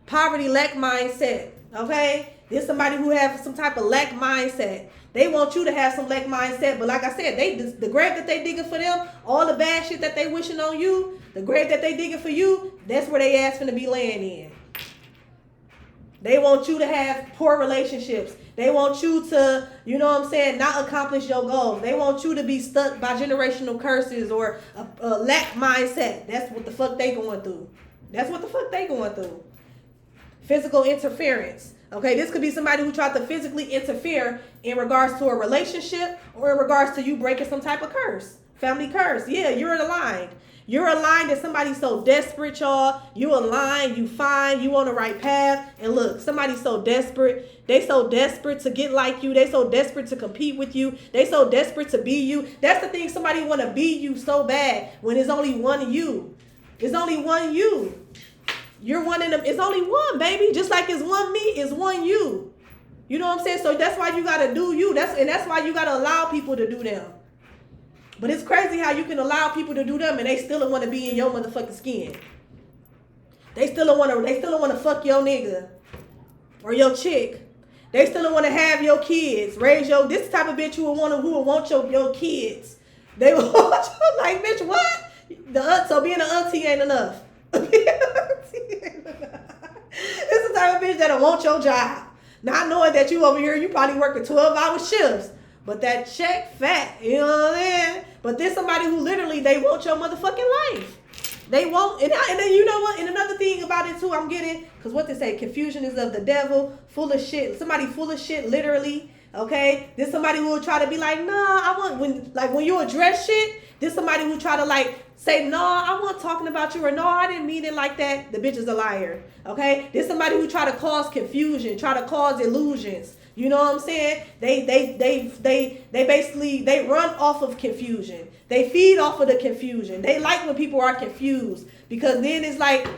Poverty, lack mindset. Okay? There's somebody who has some type of lack mindset. They want you to have some lack mindset, but like I said, the grave that they digging for them, all the bad shit that they wishing on you, the grave that they digging for you, that's where they ass finna be laying in. They want you to have poor relationships. They want you to, you know what I'm saying, not accomplish your goals. They want you to be stuck by generational curses or a lack mindset. That's what the fuck they going through. That's what the fuck they going through. Physical interference. Okay, this could be somebody who tried to physically interfere in regards to a relationship or in regards to you breaking some type of curse. Family curse. Yeah, you're aligned. You're aligned that somebody's so desperate, y'all. You aligned, you fine, you on the right path. And look, somebody's so desperate. They so desperate to get like you. They so desperate to compete with you. They so desperate to be you. That's the thing, somebody want to be you so bad when there's only one you. There's only one you. You're one in them. It's only one, baby. Just like it's one me, it's one you. You know what I'm saying? So that's why you got to do you. That's why you got to allow people to do them. But it's crazy how you can allow people to do them and they still don't want to be in your motherfucking skin. They still don't want to fuck your nigga or your chick. They still don't want to have your kids. This type of bitch who will want your kids. They will want you like, bitch, what? So being an auntie ain't enough. It's the type of bitch that'll want your job. Not knowing that you over here, you probably working 12-hour shifts. But that check fat, you know what I'm saying? But there's somebody who literally, they want your motherfucking life. They won't, and then you know what? And another thing about it too, I'm getting, because what they say, confusion is of the devil, full of shit. Somebody full of shit, literally, okay? There's somebody who will try to be like, nah, when you address shit, there's somebody who try to like, say, no, I wasn't talking about you, or no, I didn't mean it like that. The bitch is a liar, okay? There's somebody who try to cause confusion, try to cause illusions. You know what I'm saying? They basically, they run off of confusion. They feed off of the confusion. They like when people are confused because then it's like,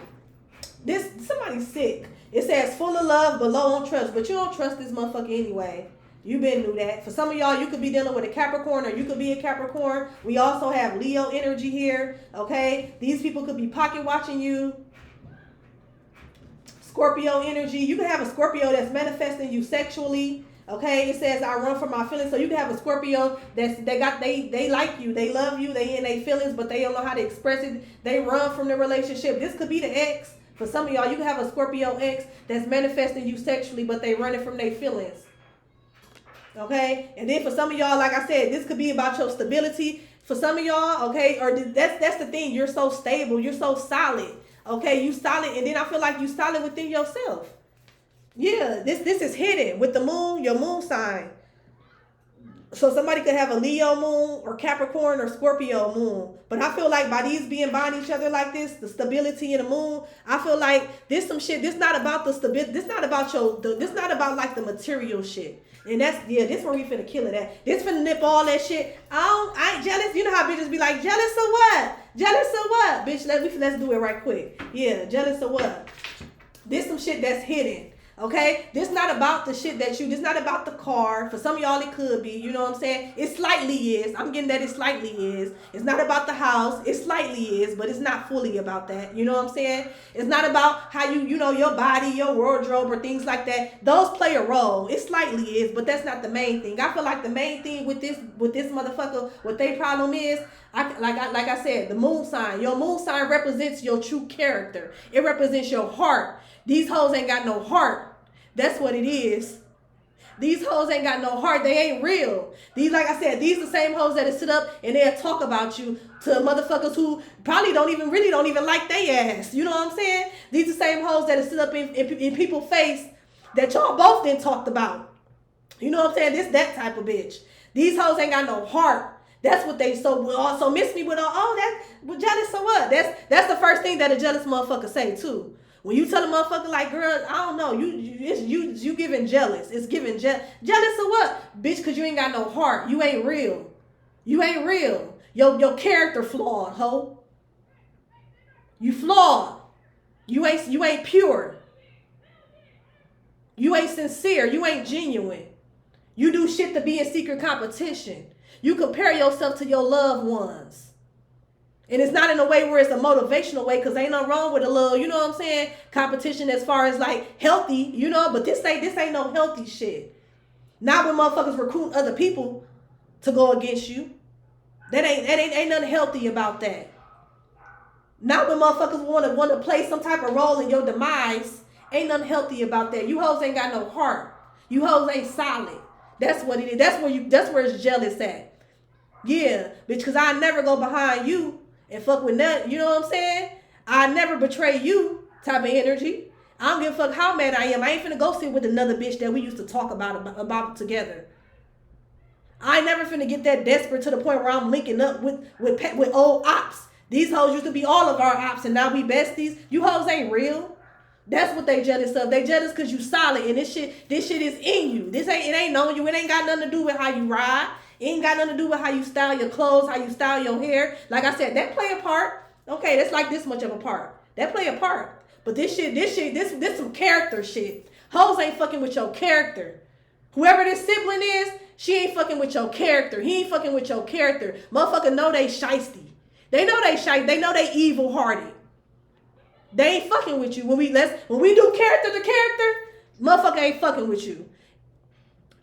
somebody's sick. It says full of love but low on trust, but you don't trust this motherfucker anyway. You been knew that. For some of y'all, you could be dealing with a Capricorn or you could be a Capricorn. We also have Leo energy here, okay? These people could be pocket watching you. Scorpio energy. You can have a Scorpio that's manifesting you sexually. Okay, it says I run from my feelings. So you can have a Scorpio they like you, they love you, they in their feelings, but they don't know how to express it. They run from the relationship. This could be the ex. For some of y'all, you can have a Scorpio ex that's manifesting you sexually, but they running from their feelings. Okay, and then for some of y'all, like I said, this could be about your stability. For some of y'all, okay, or that's the thing. You're so stable. You're so solid. Okay, you solid, and then I feel like you solid within yourself. Yeah, this is hidden with the moon, your moon sign. So somebody could have a Leo moon or Capricorn or Scorpio moon. But I feel like by these being behind each other like this, the stability in the moon, I feel like this some shit. This not about the stability. This not about this not about like the material shit. And this where we finna kill it at. This finna nip all that shit. I ain't jealous. You know how bitches be like, jealous of what? Jealous of what? Bitch, let's do it right quick. Yeah, jealous of what? This some shit that's hidden. Okay, this not about the shit this not about the car. For some of y'all it could be, you know what I'm saying? It slightly is. I'm getting that it slightly is. It's not about the house. It slightly is, but it's not fully about that. You know what I'm saying? It's not about how you know, your body, your wardrobe or things like that. Those play a role. It slightly is, but that's not the main thing. I feel like the main thing with this motherfucker, what their problem is, like I said, the moon sign. Your moon sign represents your true character. It represents your heart. These hoes ain't got no heart. That's what it is. These hoes ain't got no heart. They ain't real. These, like I said, these the same hoes that sit up and they'll talk about you to motherfuckers who probably don't even like they ass. You know what I'm saying? These the same hoes that sit up in people's face that y'all both didn't talked about. You know what I'm saying? This that type of bitch. These hoes ain't got no heart. That's what they also miss me with. Jealous or what? That's the first thing that a jealous motherfucker say too. When you tell a motherfucker like, girl, I don't know, you giving jealous. It's giving jealous of what? Bitch, cause you ain't got no heart. You ain't real. You ain't real. Your character flawed, ho. You flawed. You ain't pure. You ain't sincere. You ain't genuine. You do shit to be in secret competition. You compare yourself to your loved ones. And it's not in a way where it's a motivational way, because ain't nothing wrong with a little, you know what I'm saying, competition as far as like healthy, you know, but this ain't no healthy shit. Not when motherfuckers recruit other people to go against you. That ain't nothing healthy about that. Not when motherfuckers want to play some type of role in your demise Ain't nothing healthy about that. You hoes ain't got no heart. You hoes ain't solid. That's what it is. That's where it's jealous at. Yeah, bitch, cause I never go behind you and fuck with nothing. You know what I'm saying? I never betray you type of energy. I don't give a fuck how mad I am. I ain't finna go sit with another bitch that we used to talk about together. I ain't never finna get that desperate to the point where I'm linking up with old ops. These hoes used to be all of our ops and now we besties. You hoes ain't real. That's what they jealous of. They jealous cause you solid and this shit is in you. It ain't on you. It ain't got nothing to do with how you ride. It ain't got nothing to do with how you style your clothes, how you style your hair. Like I said, that play a part. Okay, that's like this much of a part. That play a part. But this some character shit. Hoes ain't fucking with your character. Whoever this sibling is, she ain't fucking with your character. He ain't fucking with your character. Motherfucker know they shiesty. They know they shiesty. They know they evil hearted. They ain't fucking with you. When we do character to character, motherfucker ain't fucking with you.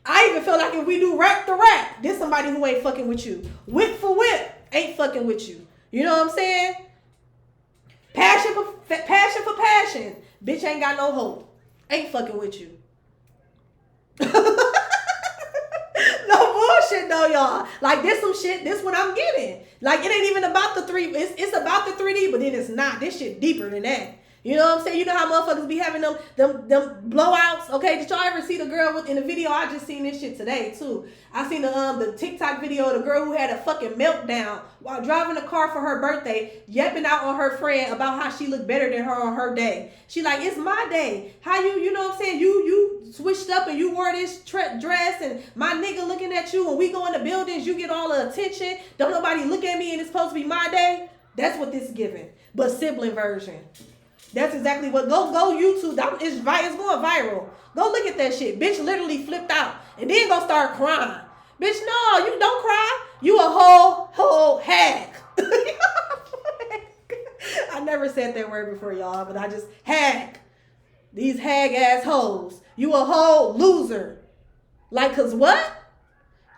I even feel like if we do rap to rap, there's somebody who ain't fucking with you. Whip for whip ain't fucking with you. You know what I'm saying? Passion for passion. Bitch ain't got no hope. Ain't fucking with you. No bullshit though, y'all. Like this some shit, this what I'm getting. Like it ain't even about the 3, it's about the 3D, but then it's not. This shit deeper than that. You know what I'm saying? You know how motherfuckers be having them blowouts? Okay, did y'all ever see the girl in the video? I just seen this shit today too. I seen the TikTok video of the girl who had a fucking meltdown while driving a car for her birthday, yapping out on her friend about how she looked better than her on her day. She like, it's my day. How you know what I'm saying? You switched up and you wore this dress and my nigga looking at you when we go in the buildings, you get all the attention. Don't nobody look at me and it's supposed to be my day. That's what this is giving. But sibling version. That's exactly what. Go YouTube. It's going viral. Go look at that shit. Bitch literally flipped out and then go start crying. Bitch, no, you don't cry. You a whole hag. I never said that word before, y'all, but I just hag. These hag ass hoes. You a whole loser. Like, cause what?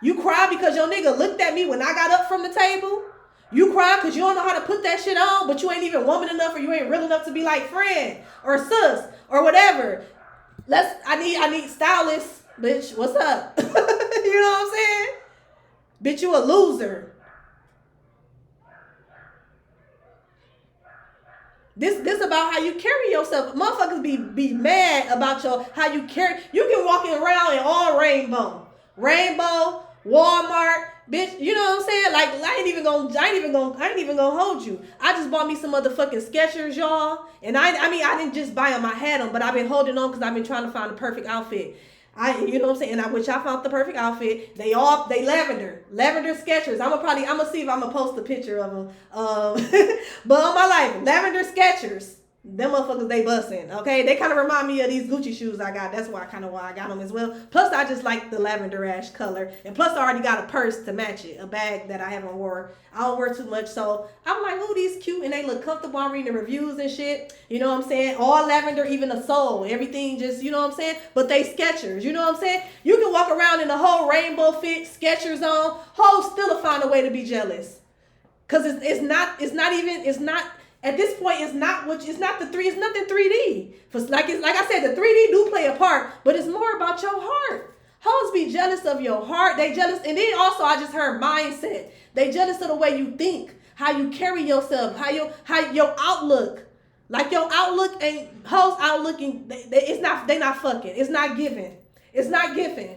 You cry because your nigga looked at me when I got up from the table? You cry because you don't know how to put that shit on, but you ain't even woman enough or you ain't real enough to be like friend or sis or whatever. I need stylists, bitch. What's up? You know what I'm saying? Bitch, you a loser. This about how you carry yourself. Motherfuckers be mad about how you carry. You can walk around in all rainbow, Walmart. Bitch, you know what I'm saying? Like, I ain't even gonna hold you. I just bought me some motherfucking Skechers, y'all. And I didn't just buy them, I had them, but I've been holding on because I've been trying to find the perfect outfit. You know what I'm saying? Which I found the perfect outfit. They lavender Skechers. I'm gonna see if I'm gonna post a picture of them. But on my life, lavender Skechers. Them motherfuckers, they bussin', okay? They kind of remind me of these Gucci shoes I got. That's why I got them as well. Plus, I just like the lavender ash color. And plus, I already got a purse to match it. A bag that I haven't wore. I don't wear too much. So, I'm like, ooh, these cute. And they look comfortable. I'm reading the reviews and shit. You know what I'm saying? All lavender, even the sole. Everything just, you know what I'm saying? But they Skechers. You know what I'm saying? You can walk around in the whole rainbow fit, Skechers on. Hoes still find a way to be jealous. Because it's not... At this point, it's not it's nothing 3D. Like I said, the 3D do play a part, but it's more about your heart. Hoes be jealous of your heart. They jealous, and then also I just heard mindset. They jealous of the way you think, how you carry yourself, how your outlook. Like your outlook and hoes outlooking, they not fucking. It's not giving. It's not giving.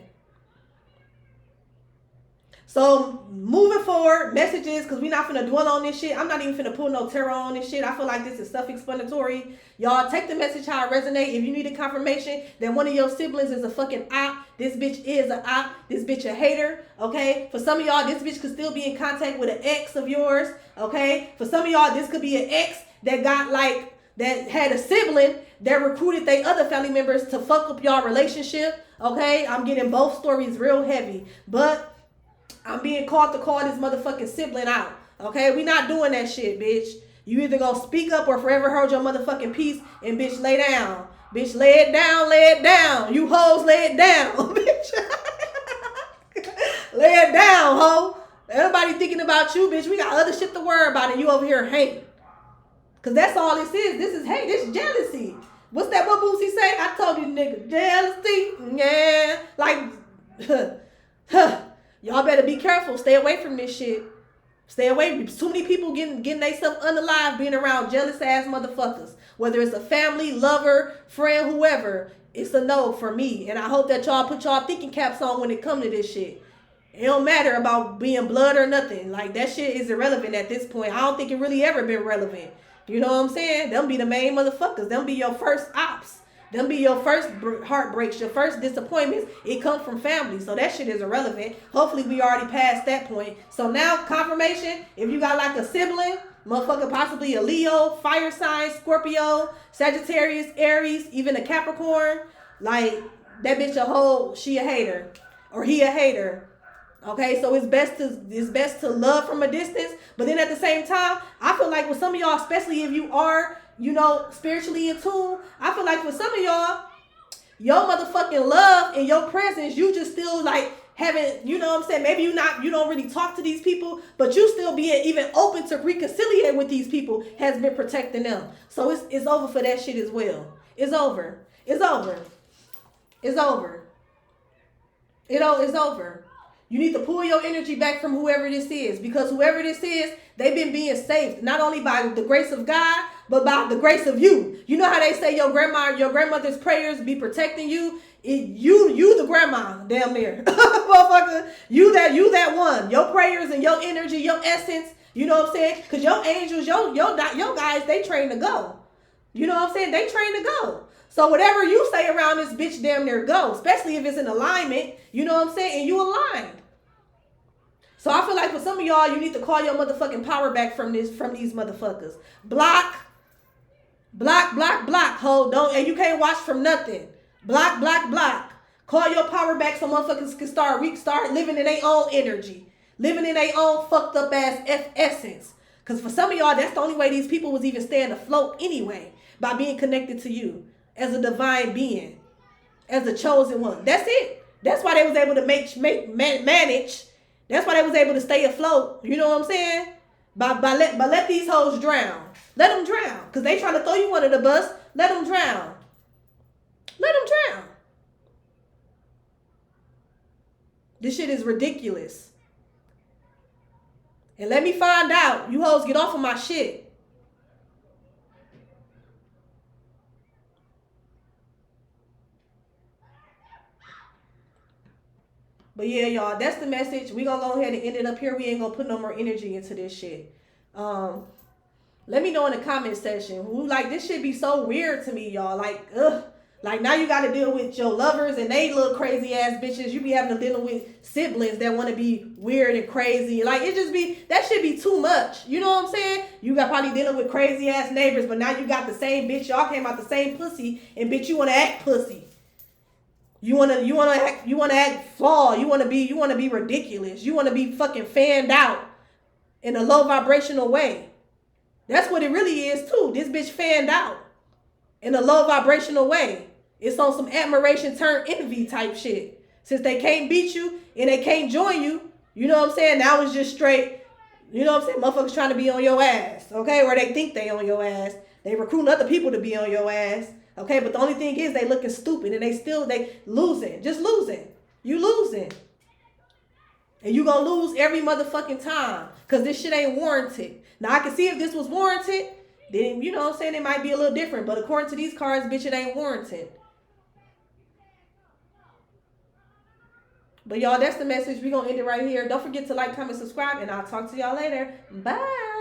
So moving forward, messages, because we're not finna dwell on this shit. I'm not even finna pull no tarot on this shit. I feel like this is self-explanatory. Y'all take the message how it resonate. If you need a confirmation that one of your siblings is a fucking op, this bitch is a op, this bitch a hater, okay? For some of y'all, this bitch could still be in contact with an ex of yours, okay? For some of y'all, this could be an ex that that had a sibling that recruited their other family members to fuck up y'all relationship, okay? I'm getting both stories real heavy, but I'm being called to call this motherfucking sibling out. Okay? We not doing that shit, bitch. You either gonna speak up or forever hold your motherfucking peace and bitch lay down. Bitch, lay it down. You hoes lay it down, bitch. Lay it down, ho. Everybody thinking about you, bitch. We got other shit to worry about and you over here hating. Cause that's all this is. This is hate. This is jealousy. What's that what Boosie say? I told you nigga, jealousy. Yeah. Like, y'all better be careful. Stay away from this shit. Stay away. Too many people getting themselves unalive being around jealous ass motherfuckers. Whether it's a family, lover, friend, whoever, it's a no for me. And I hope that y'all put y'all thinking caps on when it come to this shit. It don't matter about being blood or nothing. Like, that shit is irrelevant at this point. I don't think it really ever been relevant. You know what I'm saying? Them be the main motherfuckers. Them be your first ops. Them be your first heartbreaks, your first disappointments. It comes from family. So that shit is irrelevant. Hopefully we already passed that point. So now, confirmation, if you got like a sibling, motherfucker, possibly a Leo, fire sign, Scorpio, Sagittarius, Aries, even a Capricorn, like, that bitch she a hater. Or he a hater. Okay, so it's best to love from a distance, but then at the same time, I feel like with some of y'all, especially if you are, spiritually in tune, I feel like for some of y'all, your motherfucking love and your presence, you just still like haven't, you know what I'm saying? Maybe you don't really talk to these people, but you still being even open to reconciliate with these people has been protecting them. So it's over for that shit as well. It's over. It's over. It's over. It's over. You need to pull your energy back from whoever this is, because whoever this is, they've been being saved, not only by the grace of God, but by the grace of you. You know how they say your grandmother's prayers be protecting you? You the grandma, damn near. Motherfucker, you that one. Your prayers and your energy, your essence, you know what I'm saying? Because your angels, your guys, they train to go. You know what I'm saying? They train to go. So whatever you say around this bitch damn near go, especially if it's in alignment, you know what I'm saying? And you aligned. So I feel like for some of y'all, you need to call your motherfucking power back from these motherfuckers. Block, ho. And you can't watch from nothing. Block. Call your power back so motherfuckers can start living in their own energy. Living in their own fucked up ass essence. Because for some of y'all, that's the only way these people was even staying afloat anyway. By being connected to you. As a divine being. As a chosen one. That's it. That's why they was able to manage. That's why they was able to stay afloat. You know what I'm saying? By let these hoes drown. Let them drown. Because they trying to throw you under the bus. Let them drown. Let them drown. This shit is ridiculous. And let me find out. You hoes get off of my shit. But yeah, y'all, that's the message. We gonna go ahead and end it up here. We ain't gonna put no more energy into this shit. Let me know in the comment section who, like, this shit be so weird to me, y'all. Like, ugh. Like, now you gotta deal with your lovers and they little crazy ass bitches. You be having to deal with siblings that want to be weird and crazy. Like, it just be, that shit be too much. You know what I'm saying? You got probably dealing with crazy ass neighbors, but now you got the same bitch. Y'all came out the same pussy, and bitch, you wanna act pussy. You wanna act flawed. You wanna be ridiculous. You wanna be fucking fanned out in a low vibrational way. That's what it really is too. This bitch fanned out in a low vibrational way. It's on some admiration turn envy type shit. Since they can't beat you and they can't join you, you know what I'm saying? Now it's just straight, you know what I'm saying? Motherfuckers trying to be on your ass, okay? Or they think they on your ass. They recruiting other people to be on your ass. Okay, but the only thing is they looking stupid and they losing. Just losing. You losing. And you gonna lose every motherfucking time. Because this shit ain't warranted. Now, I can see if this was warranted, then, you know what I'm saying, it might be a little different. But according to these cards, bitch, it ain't warranted. But y'all, that's the message. We gonna end it right here. Don't forget to like, comment, subscribe, and I'll talk to y'all later. Bye.